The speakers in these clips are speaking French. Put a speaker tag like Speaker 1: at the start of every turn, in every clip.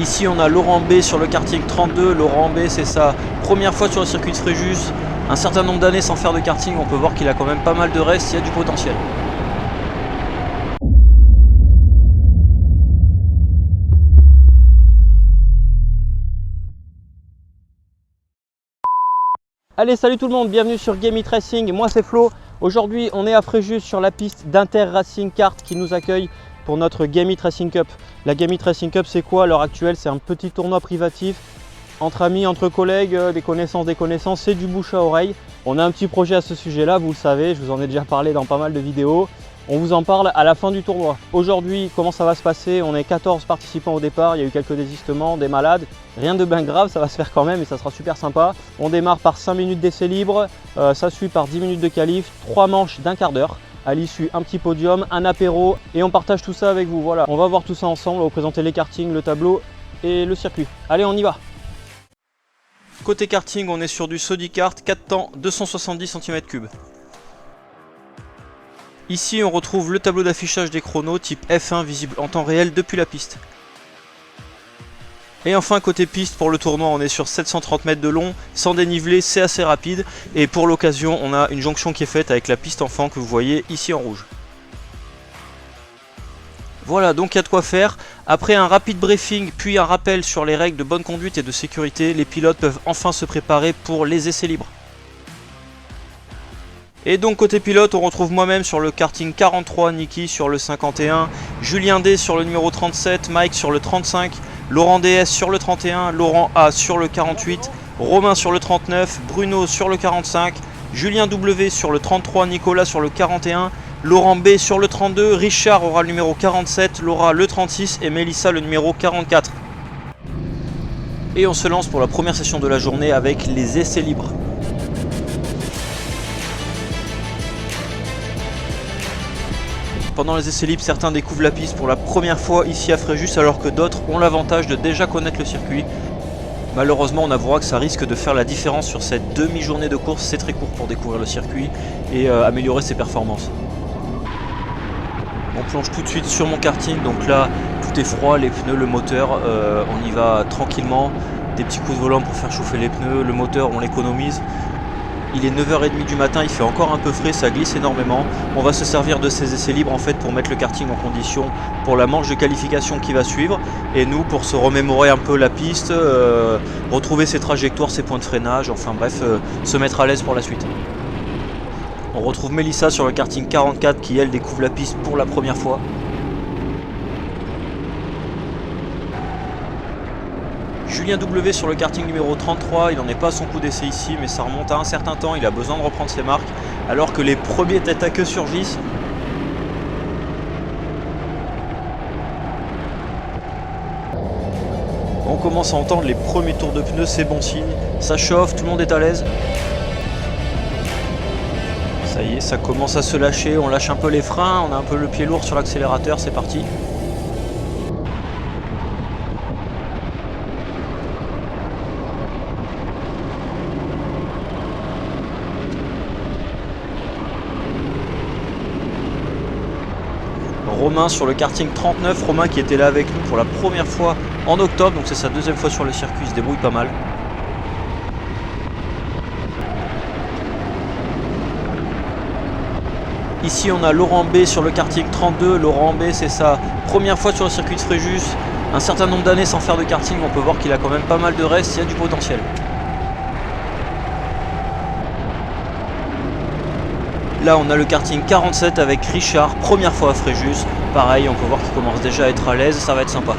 Speaker 1: Ici on a Laurent B sur le karting 32. Laurent B, c'est sa première fois sur le circuit de Fréjus. Un certain nombre d'années sans faire de karting, on peut voir qu'il a quand même pas mal de restes, il y a du potentiel. Allez, salut tout le monde, bienvenue sur Game It Racing, moi c'est Flo. Aujourd'hui on est à Fréjus sur la piste d'Inter Racing Kart qui nous accueille pour notre Game It Racing Cup. La Game It Racing Cup, c'est quoi à l'heure actuelle? C'est un petit tournoi privatif entre amis, entre collègues, des connaissances, c'est du bouche à oreille. On a un petit projet à ce sujet là, vous le savez, je vous en ai déjà parlé dans pas mal de vidéos. On vous en parle à la fin du tournoi. Aujourd'hui, comment ça va se passer? On est 14 participants au départ, il y a eu quelques désistements, des malades. Rien de bien grave, ça va se faire quand même et ça sera super sympa. On démarre par 5 minutes d'essai libre, ça suit par 10 minutes de qualif, 3 manches d'un quart d'heure. À l'issue, un petit podium, un apéro et on partage tout ça avec vous. Voilà, on va voir tout ça ensemble, on va vous présenter les kartings, le tableau et le circuit. Allez, on y va! Côté karting, on est sur du Sodicart, 4 temps, 270 cm3. Ici, on retrouve le tableau d'affichage des chronos type F1 visible en temps réel depuis la piste. Et enfin, côté piste, pour le tournoi, on est sur 730 mètres de long, sans dénivelé, c'est assez rapide. Et pour l'occasion, on a une jonction qui est faite avec la piste enfant que vous voyez ici en rouge. Voilà, donc il y a de quoi faire. Après un rapide briefing, puis un rappel sur les règles de bonne conduite et de sécurité, les pilotes peuvent enfin se préparer pour les essais libres. Et donc côté pilote, on retrouve moi-même sur le karting 43, Niki sur le 51, Julien D sur le numéro 37, Mike sur le 35, Laurent DS sur le 31, Laurent A sur le 48, Romain sur le 39, Bruno sur le 45, Julien W sur le 33, Nicolas sur le 41, Laurent B sur le 32, Richard aura le numéro 47, Laura le 36 et Mélissa le numéro 44. Et on se lance pour la première session de la journée avec les essais libres. Pendant les essais libres, certains découvrent la piste pour la première fois ici à Fréjus alors que d'autres ont l'avantage de déjà connaître le circuit. Malheureusement, on avouera que ça risque de faire la différence sur cette demi-journée de course, c'est très court pour découvrir le circuit et améliorer ses performances. On plonge tout de suite sur mon karting, donc là tout est froid, les pneus, le moteur, on y va tranquillement, des petits coups de volant pour faire chauffer les pneus, le moteur on l'économise. Il est 9h30 du matin, il fait encore un peu frais, ça glisse énormément. On va se servir de ces essais libres en fait pour mettre le karting en condition pour la manche de qualification qui va suivre. Et nous pour se remémorer un peu la piste, retrouver ses trajectoires, ses points de freinage, enfin bref, se mettre à l'aise pour la suite. On retrouve Mélissa sur le karting 44 qui elle découvre la piste pour la première fois. Julien W sur le karting numéro 33, il n'en est pas à son coup d'essai ici, mais ça remonte à un certain temps, il a besoin de reprendre ses marques, alors que les premiers tête à queue surgissent. On commence à entendre les premiers tours de pneus, c'est bon signe, ça chauffe, tout le monde est à l'aise. Ça y est, ça commence à se lâcher, on lâche un peu les freins, on a un peu le pied lourd sur l'accélérateur, c'est parti. Romain sur le karting 39, Romain qui était là avec nous pour la première fois en octobre, donc c'est sa deuxième fois sur le circuit, il se débrouille pas mal. Ici on a Laurent B sur le karting 32, Laurent B c'est sa première fois sur le circuit de Fréjus, un certain nombre d'années sans faire de karting, on peut voir qu'il a quand même pas mal de restes, il y a du potentiel. Là on a le karting 47 avec Richard, première fois à Fréjus, pareil on peut voir qu'il commence déjà à être à l'aise, ça va être sympa.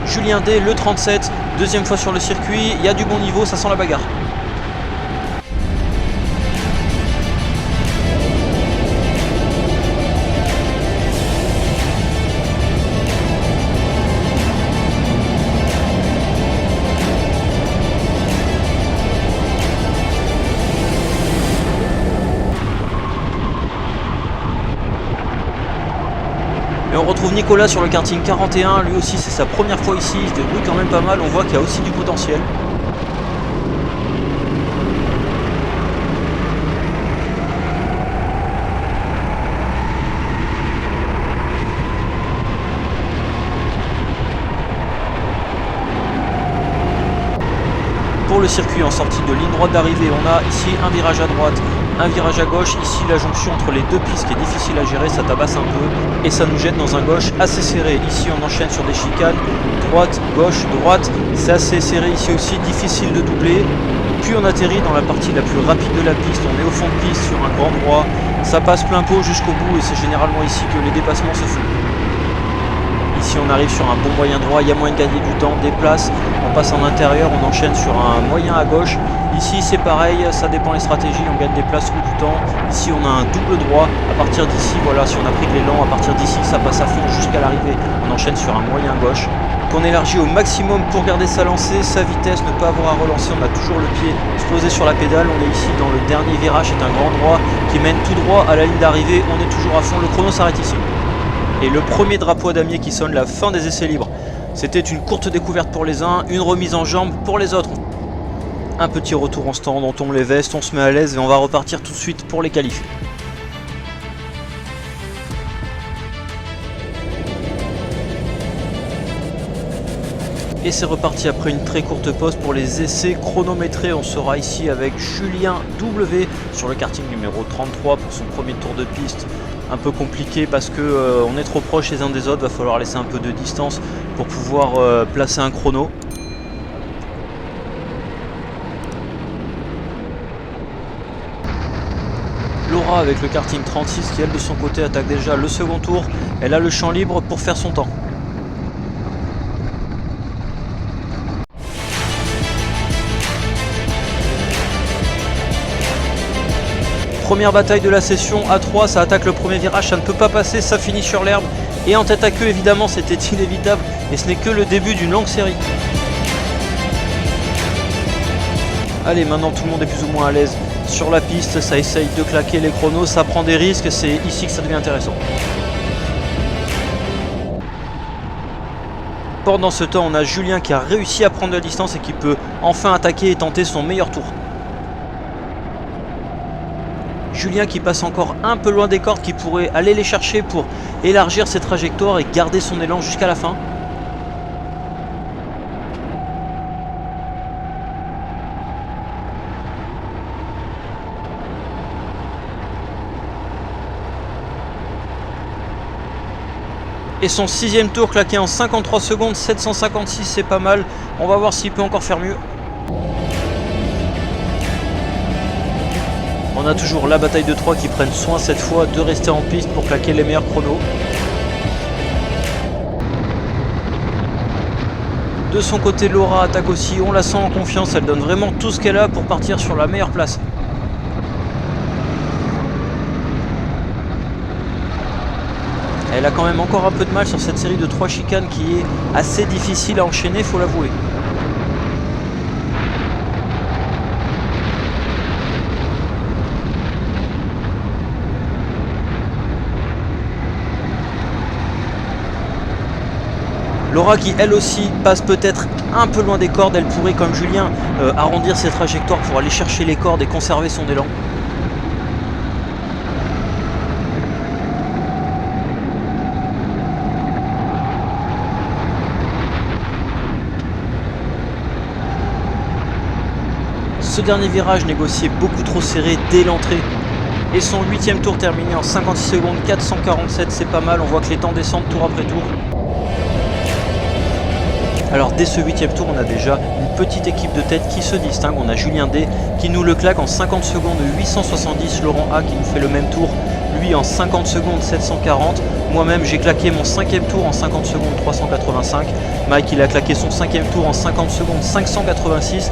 Speaker 1: Julien D, le 37, deuxième fois sur le circuit, il y a du bon niveau, ça sent la bagarre. Et on retrouve Nicolas sur le karting 41, lui aussi c'est sa première fois ici, il se débrouille quand même pas mal, on voit qu'il y a aussi du potentiel. pour le circuit en sortie de ligne droite d'arrivée. On a ici un virage à droite, un virage à gauche. Ici la jonction entre les deux pistes qui est difficile à gérer, ça tabasse un peu et ça nous jette dans un gauche assez serré. Ici on enchaîne sur des chicanes, droite, gauche, droite, c'est assez serré ici aussi, difficile de doubler. Puis on atterrit dans la partie la plus rapide de la piste, on est au fond de piste sur un grand droit, ça passe plein pot jusqu'au bout et c'est généralement ici que les dépassements se font. Ici on arrive sur un bon moyen droit, il y a moyen de gagner du temps, des places, on passe en intérieur, on enchaîne sur un moyen à gauche. Ici c'est pareil, ça dépend des stratégies, on gagne des places ou du temps. Ici on a un double droit, à partir d'ici, voilà, si on a pris de l'élan, à partir d'ici ça passe à fond jusqu'à l'arrivée. On enchaîne sur un moyen gauche, qu'on élargit au maximum pour garder sa lancée, sa vitesse, ne pas avoir à relancer, on a toujours le pied posé sur la pédale. On est ici dans le dernier virage, c'est un grand droit qui mène tout droit à la ligne d'arrivée, on est toujours à fond, le chrono s'arrête ici. Et le premier drapeau à damier qui sonne la fin des essais libres. C'était une courte découverte pour les uns, une remise en jambe pour les autres. Un petit retour en stand, on tombe les vestes, on se met à l'aise et on va repartir tout de suite pour les qualifs. Et c'est reparti après une très courte pause pour les essais chronométrés. On sera ici avec Julien W sur le karting numéro 33 pour son premier tour de piste. Un peu compliqué parce que on est trop proche les uns des autres, va falloir laisser un peu de distance pour pouvoir placer un chrono. Laura avec le karting 36 qui elle de son côté attaque déjà le second tour, elle a le champ libre pour faire son temps. Première bataille de la session à 3, ça attaque le premier virage, ça ne peut pas passer, ça finit sur l'herbe. Et en tête à queue évidemment c'était inévitable et ce n'est que le début d'une longue série. Allez, maintenant tout le monde est plus ou moins à l'aise sur la piste, ça essaye de claquer les chronos, ça prend des risques, c'est ici que ça devient intéressant. Pendant ce temps, on a Julien qui a réussi à prendre de la distance et qui peut enfin attaquer et tenter son meilleur tour. Julien qui passe encore un peu loin des cordes, qui pourrait aller les chercher pour élargir ses trajectoires et garder son élan jusqu'à la fin. Et son sixième tour claqué en 53 secondes, 756, c'est pas mal. On va voir s'il peut encore faire mieux. On a toujours la bataille de 3 qui prennent soin cette fois de rester en piste pour claquer les meilleurs chronos. De son côté, Laura attaque aussi, on la sent en confiance, elle donne vraiment tout ce qu'elle a pour partir sur la meilleure place. Elle a quand même encore un peu de mal sur cette série de 3 chicanes qui est assez difficile à enchaîner, il faut l'avouer. Laura qui elle aussi passe peut-être un peu loin des cordes, elle pourrait comme Julien arrondir ses trajectoires pour aller chercher les cordes et conserver son élan. Ce dernier virage négocié beaucoup trop serré dès l'entrée. Et son 8e tour terminé en 56 secondes, 447, c'est pas mal, on voit que les temps descendent tour après tour. Alors dès ce 8e tour, on a déjà une petite équipe de tête qui se distingue. On a Julien D qui nous le claque en 50 secondes 870, Laurent A qui nous fait le même tour, lui en 50 secondes 740. Moi-même j'ai claqué mon 5e tour en 50 secondes 385. Mike il a claqué son 5e tour en 50 secondes 586.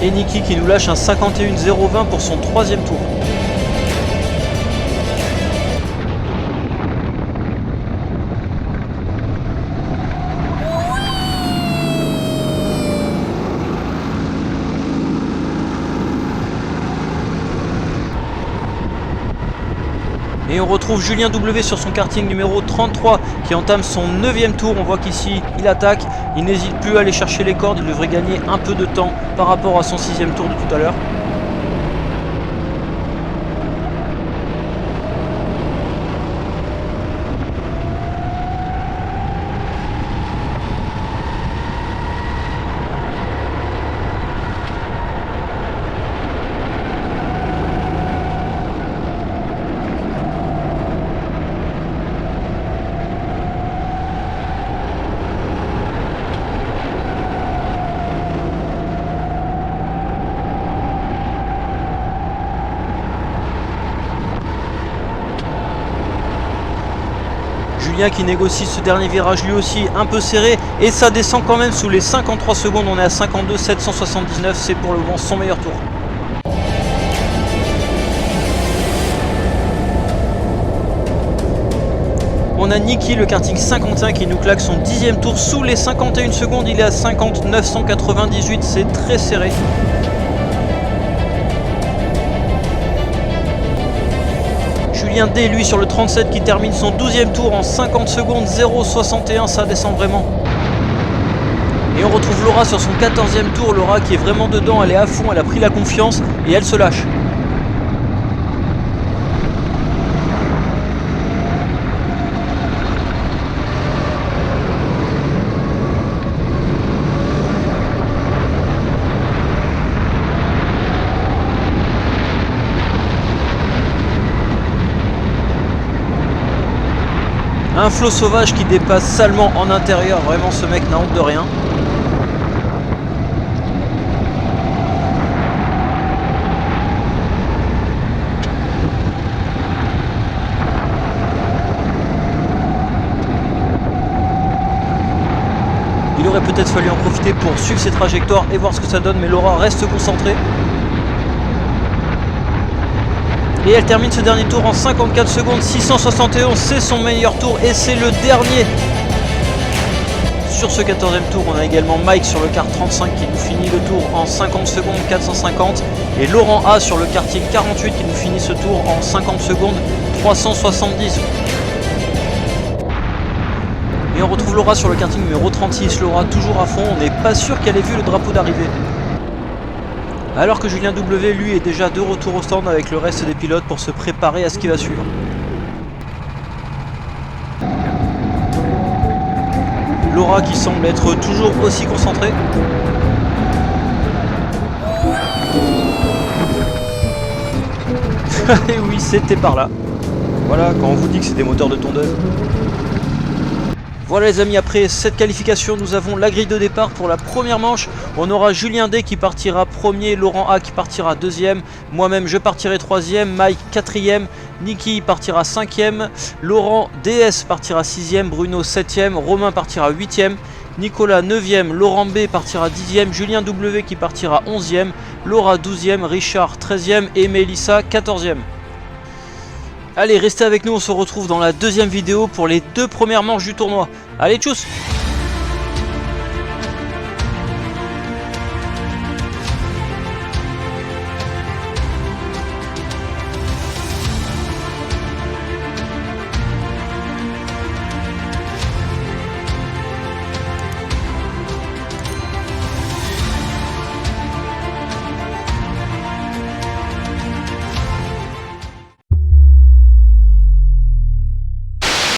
Speaker 1: Et Niki qui nous lâche un 51,020 pour son 3e tour. Et on retrouve Julien W sur son karting numéro 33 qui entame son 9e tour. On voit qu'ici il attaque, il n'hésite plus à aller chercher les cordes, il devrait gagner un peu de temps par rapport à son 6e tour de tout à l'heure. Julien qui négocie ce dernier virage lui aussi un peu serré. Et ça descend quand même sous les 53 secondes. On est à 52 779. C'est pour le moment son meilleur tour. On a Niki, le karting 51, qui nous claque son 10e tour sous les 51 secondes. Il est à 50 998. C'est très serré. Julien D, lui, sur le 37 qui termine son 12e tour en 50 secondes, 0,61, ça descend vraiment. Et on retrouve Laura sur son 14e tour. Laura qui est vraiment dedans, elle est à fond, elle a pris la confiance et elle se lâche. Un flot sauvage qui dépasse salement en intérieur, vraiment ce mec n'a honte de rien. Il aurait peut-être fallu en profiter pour suivre ses trajectoires et voir ce que ça donne, mais Laura reste concentrée. Et elle termine ce dernier tour en 54 secondes, 671, c'est son meilleur tour et c'est le dernier. Sur ce 14e tour, on a également Mike sur le kart 35 qui nous finit le tour en 50 secondes, 450. Et Laurent A sur le karting 48 qui nous finit ce tour en 50 secondes, 370. Et on retrouve Laura sur le karting numéro 36, Laura toujours à fond, on n'est pas sûr qu'elle ait vu le drapeau d'arrivée. Alors que Julien W lui est déjà de retour au stand avec le reste des pilotes pour se préparer à ce qui va suivre. Laura qui semble être toujours aussi concentrée. Et oui, c'était par là. Voilà, quand on vous dit que c'est des moteurs de tondeuse. Voilà les amis, après cette qualification, nous avons la grille de départ pour la première manche. On aura Julien D qui partira premier, Laurent A qui partira deuxième, moi-même je partirai troisième, Mike quatrième, Niki partira cinquième, Laurent DS partira sixième, Bruno septième, Romain partira huitième, Nicolas 9e, Laurent B partira 10e, Julien W qui partira 11e, Laura 12e, Richard 13e et Mélissa 14e. Allez, restez avec nous, on se retrouve dans la deuxième vidéo pour les deux premières manches du tournoi. Allez, tchuss!